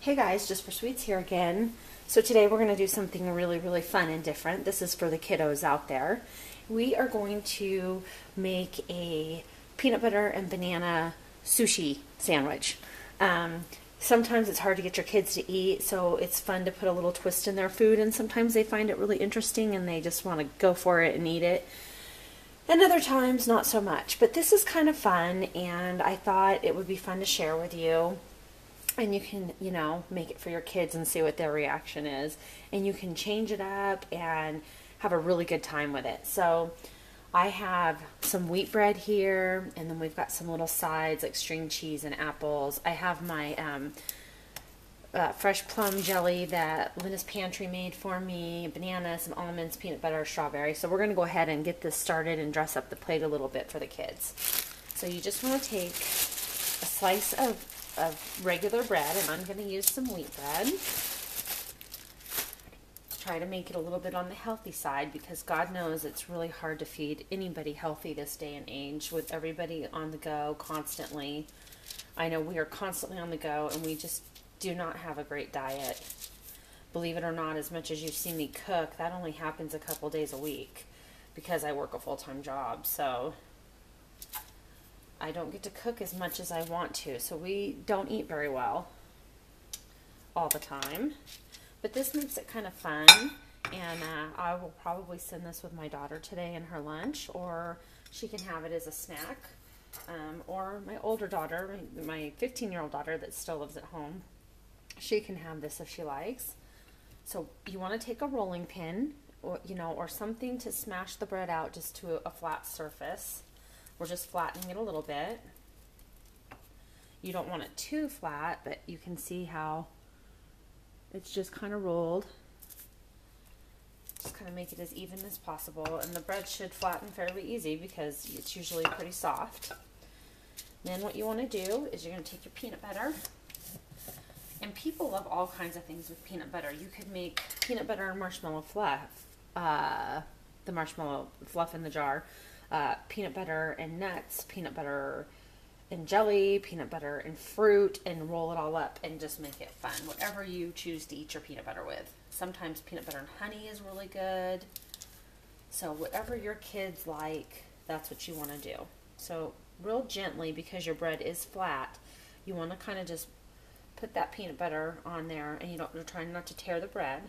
Hey guys, Jus4SweetZ here again. So today we're going to do something really fun and different. This is for the kiddos out there. We are going to make a peanut butter and banana sushi sandwich. Sometimes it's hard to get your kids to eat, so it's fun to put a little twist in their food, and sometimes they find it really interesting and they just want to go for it and eat it. And other times not so much. But this is kind of fun, and I thought it would be fun to share with you. And you can, make it for your kids and see what their reaction is. And you can change it up and have a really good time with it. So I have some wheat bread here, and then we've got some little sides like string cheese and apples. I have my fresh plum jelly that Linda's Pantry made for me, banana, some almonds, peanut butter, strawberry. So we're going to go ahead and get this started and dress up the plate a little bit for the kids. So you just want to take a slice of regular bread, and I'm going to use some wheat bread. Try to make it a little bit on the healthy side, because God knows it's really hard to feed anybody healthy this day and age with everybody on the go constantly. I know we are constantly on the go, and we just do not have a great diet. Believe it or not, as much as you see me cook, that only happens a couple days a week because I work a full-time job. So I don't get to cook as much as I want to, so we don't eat very well all the time. But this makes it kind of fun, and I will probably send this with my daughter today in her lunch, or she can have it as a snack. Or my older daughter, my 15-year-old daughter that still lives at home, she can have this if she likes. So you want to take a rolling pin, or something to smash the bread out just to a flat surface. We're just flattening it a little bit. You don't want it too flat, but you can see how it's just kind of rolled. Just kind of make it as even as possible, and the bread should flatten fairly easy because it's usually pretty soft. Then what you want to do is you're going to take your peanut butter, and people love all kinds of things with peanut butter. You could make peanut butter and marshmallow fluff, the marshmallow fluff in the jar. Peanut butter and nuts, peanut butter and jelly, peanut butter and fruit, and roll it all up and just make it fun. Whatever you choose to eat your peanut butter with. Sometimes peanut butter and honey is really good. So whatever your kids like, that's what you want to do. So real gently, because your bread is flat, you want to kind of just put that peanut butter on there, and you're trying not to tear the bread.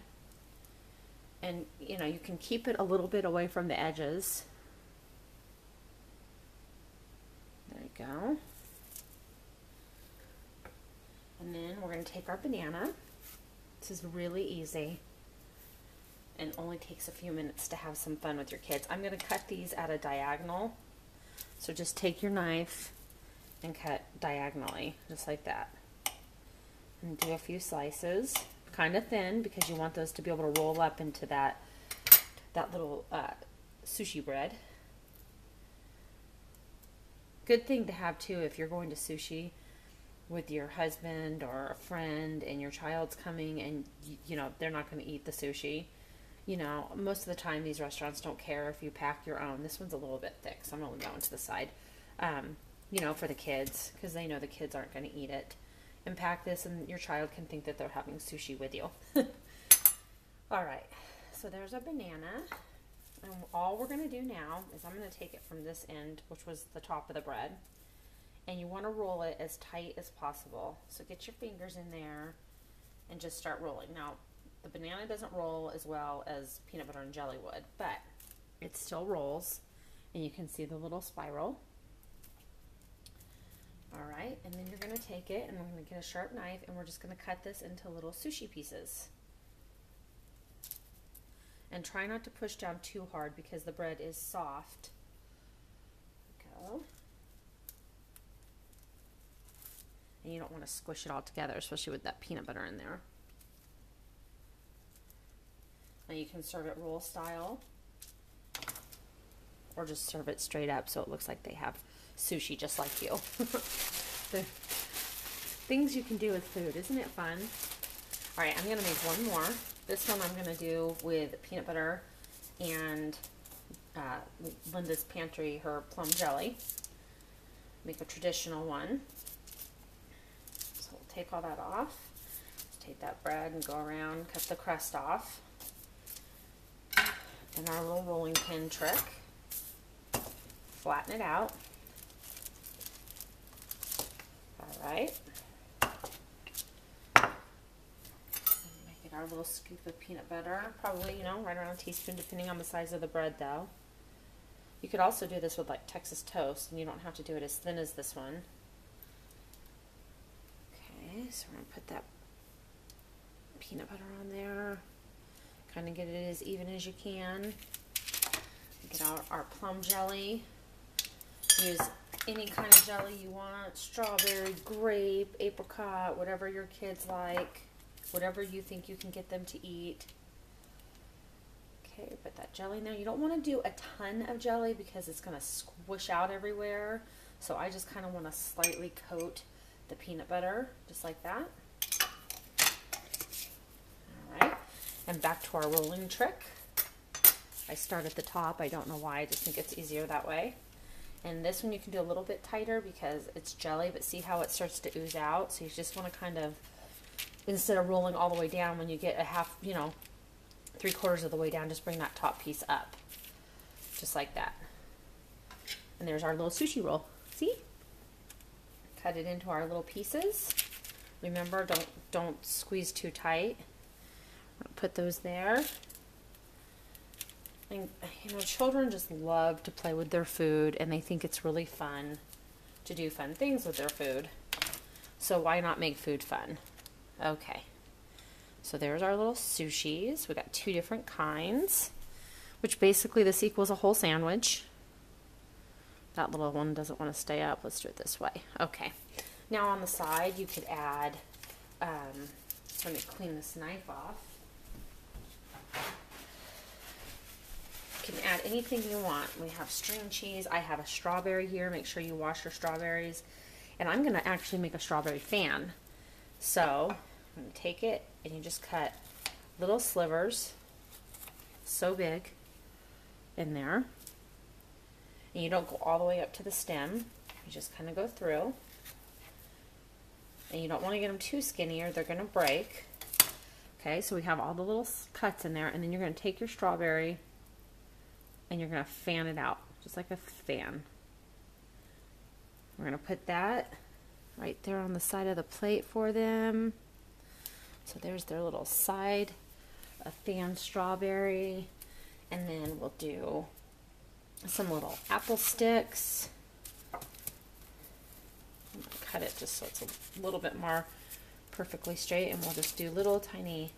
And you can keep it a little bit away from the edges. There you go. And then we're going to take our banana. This is really easy and only takes a few minutes to have some fun with your kids. I'm going to cut these at a diagonal. So just take your knife and cut diagonally, just like that. And do a few slices, kind of thin, because you want those to be able to roll up into that little sushi bread. Good thing to have too if you're going to sushi with your husband or a friend and your child's coming, and they're not going to eat the sushi. Most of the time these restaurants don't care if you pack your own. This one's a little bit thick, so I'm going to move that one to the side. For the kids, because they know the kids aren't going to eat it. And pack this, and your child can think that they're having sushi with you. All right, so there's a banana. And all we're going to do now is I'm going to take it from this end, which was the top of the bread, and you want to roll it as tight as possible. So get your fingers in there and just start rolling. Now, the banana doesn't roll as well as peanut butter and jelly would, but it still rolls, and you can see the little spiral. All right, and then you're going to take it, and we're going to get a sharp knife, and we're just going to cut this into little sushi pieces. And try not to push down too hard because the bread is soft. Go. And you don't want to squish it all together, especially with that peanut butter in there. Now you can serve it roll style, or just serve it straight up so it looks like they have sushi just like you. The things you can do with food, isn't it fun? All right, I'm going to make one more. This one I'm going to do with peanut butter and Linda's Pantry, her plum jelly. Make a traditional one. So we'll take all that off. Take that bread and go around, cut the crust off. And our little rolling pin trick. Flatten it out. All right. Make it our little scoop of peanut butter. Probably, you know, right around a teaspoon, depending on the size of the bread, though. You could also do this with like Texas toast, and you don't have to do it as thin as this one. Okay, so we're going to put that peanut butter on there. Kind of get it as even as you can. Get our plum jelly. Use any kind of jelly you want. Strawberry, grape, apricot, whatever your kids like. Whatever you think you can get them to eat. Okay, put that jelly in there. You don't want to do a ton of jelly because it's going to squish out everywhere. So I just kind of want to slightly coat the peanut butter, just like that. All right, and back to our rolling trick. I start at the top. I don't know why. I just think it's easier that way. And this one you can do a little bit tighter because it's jelly, but see how it starts to ooze out? So you just want to kind of, instead of rolling all the way down, when you get a half, you know, 3/4 of the way down, just bring that top piece up. Just like that. And there's our little sushi roll. See? Cut it into our little pieces. Remember, don't squeeze too tight. Put those there. And, you know, children just love to play with their food, and they think it's really fun to do fun things with their food. So why not make food fun? Okay. So there's our little sushis. We got 2 different kinds, which basically this equals a whole sandwich. That little one doesn't want to stay up. Let's do it this way. Okay. Now on the side, you could add, let me clean this knife off. You can add anything you want. We have string cheese. I have a strawberry here. Make sure you wash your strawberries. And I'm going to actually make a strawberry fan. So I'm going to take it and you just cut little slivers, so big, in there. And you don't go all the way up to the stem. You just kind of go through. And you don't want to get them too skinny or they're going to break. Okay, so we have all the little cuts in there. And then you're going to take your strawberry and you're going to fan it out, just like a fan. We're going to put that right there on the side of the plate for them. So there's their little side, a fan strawberry. And then we'll do some little apple sticks. I'm going to cut it just so it's a little bit more perfectly straight, and we'll just do little tiny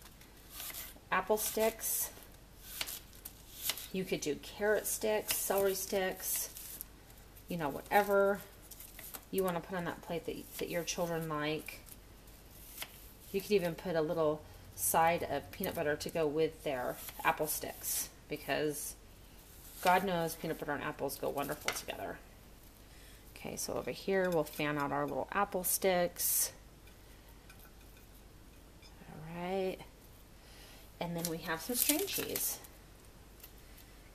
apple sticks. You could do carrot sticks, celery sticks, you know, whatever you want to put on that plate that your children like. You could even put a little side of peanut butter to go with their apple sticks, because God knows peanut butter and apples go wonderful together. Okay, so over here we'll fan out our little apple sticks. All right. And then we have some string cheese.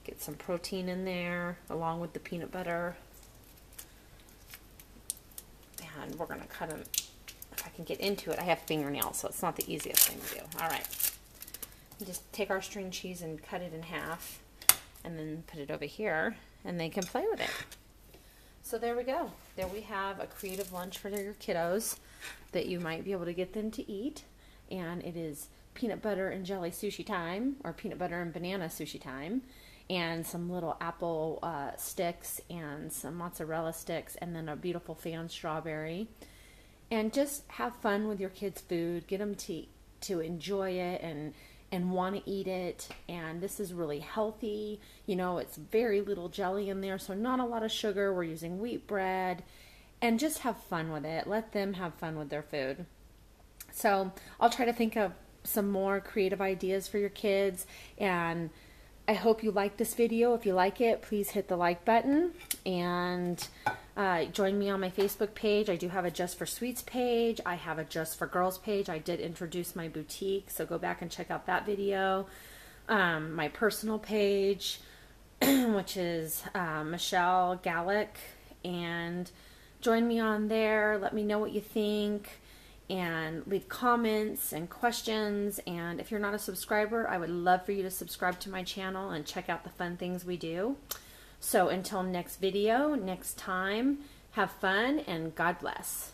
Get some protein in there along with the peanut butter. And we're going to cut them. If I can get into it, I have fingernails, so it's not the easiest thing to do. All right. You just take our string cheese and cut it in half, and then put it over here, and they can play with it. So there we go. There we have a creative lunch for your kiddos that you might be able to get them to eat. And it is peanut butter and jelly sushi time, or peanut butter and banana sushi time, and some little apple sticks and some mozzarella sticks, and then a beautiful fan strawberry. And just have fun with your kids' food. Get them to enjoy it and want to eat it. And this is really healthy. You know, it's very little jelly in there, so not a lot of sugar. We're using wheat bread. And just have fun with it. Let them have fun with their food. So I'll try to think of some more creative ideas for your kids. And I hope you like this video. If you like it, please hit the like button. And join me on my Facebook page. I do have a Jus4SweetZ page. I have a Jus4Girls page. I did introduce my boutique, so go back and check out that video. My personal page, which is Michelle Gallick, and join me on there. Let me know what you think. and leave comments and questions. And if you're not a subscriber, I would love for you to subscribe to my channel and check out the fun things we do. So until next video, next time, have fun and God bless.